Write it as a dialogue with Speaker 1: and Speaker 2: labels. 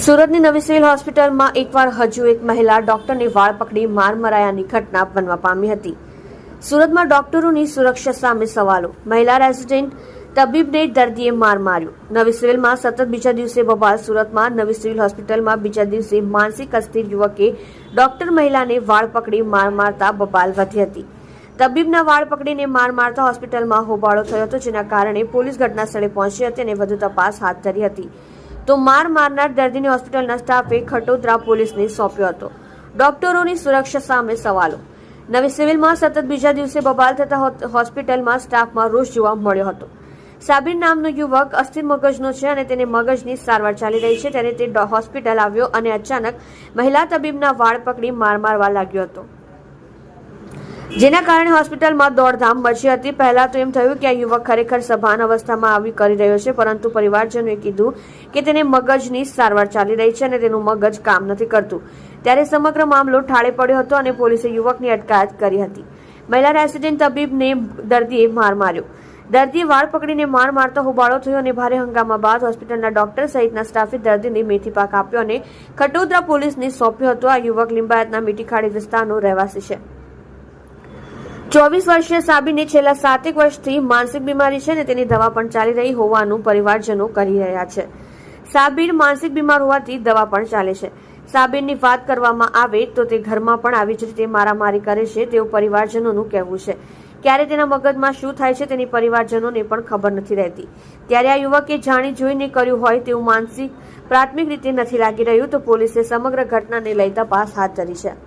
Speaker 1: સુરતની નવી સિવિલ હોસ્પિટલમાં એકવાર હજુ એક મહિલા ડોક્ટરની વાળ પકડી માર મરાયાની ઘટના બનવા પામી હતી. સુરતમાં ડોક્ટરોની સુરક્ષા સામે સવાલો. મહિલા રેસિડેન્ટ તબીબને દર્દીએ માર માર્યો. નવી સિવિલમાં સતત બીજા દિવસે બબાલ. સુરતમાં નવી સિવિલ હોસ્પિટલમાં બીજા દિવસે માનસિક અસ્થિર યુવકે ડોક્ટર મહિલાને વાળ પકડી માર મારતા બબાલ વધી હતી. તબીબના વાળ પકડીને માર મારતા હોસ્પિટલમાં હોબાળો થયો હતો, જેના કારણે પોલીસ ઘટના સ્થળે પહોંચી હતી અને વધુ તપાસ હાથ ધરી હતી. તો માર મારનાર દર્દીને હોસ્પિટલના સ્ટાફે ખટોદરા પોલીસને સોંપ્યો હતો. ડોક્ટરોની સુરક્ષા સામે સવાલો. નવી સિવિલમાં સતત બીજા દિવસે બબાલ થતા હોસ્પિટલમાં સ્ટાફમાં રોષ જોવા મળ્યો હતો. સાબિર નામનો યુવક અસ્થિર મગજનો છે અને તેને મગજની સારવાર ચાલી રહી છે, ત્યારે તે હોસ્પિટલ આવ્યો અને અચાનક મહિલા તબીબના વાળ પકડી માર મારવા લાગ્યો હતો, જેના કારણે હોસ્પિટલમાં દોડધામ મચી હતી. પહેલા તો એમ થયું કે આ યુવક ખરેખર સભાન અવસ્થામાં આવી કરી રહ્યો છે, પરંતુ પરિવારજનોએ કીધું કે તેને મગજની સારવાર ચાલી રહી છે અને તેનું મગજ કામ નથી કરતું. ત્યારે સમગ્ર મામલો ઠાળે પડ્યો હતો અને પોલીસે યુવકની અટકાયત કરી હતી. મહિલા રેસિડેન્ટ તબીબને દર્દીએ માર માર્યો. દર્દીએ વાળ પકડીને માર મારતા હોબાળો થયો અને ભારે હંગામા બાદ હોસ્પિટલના ડોક્ટર સહિતના સ્ટાફે દર્દીને મેથી પાક આપ્યો અને ખટોદરા પોલીસને સોંપ્યો હતો. આ યુવક લિંબાયતના મીઠીખાડી વિસ્તારનો રહેવાસી છે. 24 વર્ષીય સાબિરને છેલ્લા 7 વર્ષથી માનસિક બીમારી છે અને તેની દવા પણ ચાલી રહી હોવાનું પરિવારજનો કરી રહ્યા છે. સાબિર માનસિક બીમાર હોવાથી દવા પણ ચાલે છે. સાબિરની વાત કરવામાં આવે તો તે ઘરમાં પણ આવી જ રીતે મારામારી કરે છે તેવું પરિવારજનોનું કહેવું છે. ક્યારે તેના મગજમાં શું થાય છે તેની પરિવારજનોને પણ ખબર નથી રહેતી. ત્યારે આ યુવકે જાણી જોઈને કર્યું હોય તેવું માનસિક પ્રાથમિક રીતે નથી લાગી રહ્યું, તો પોલીસે સમગ્ર ઘટનાને લઈ તપાસ હાથ ધરી છે.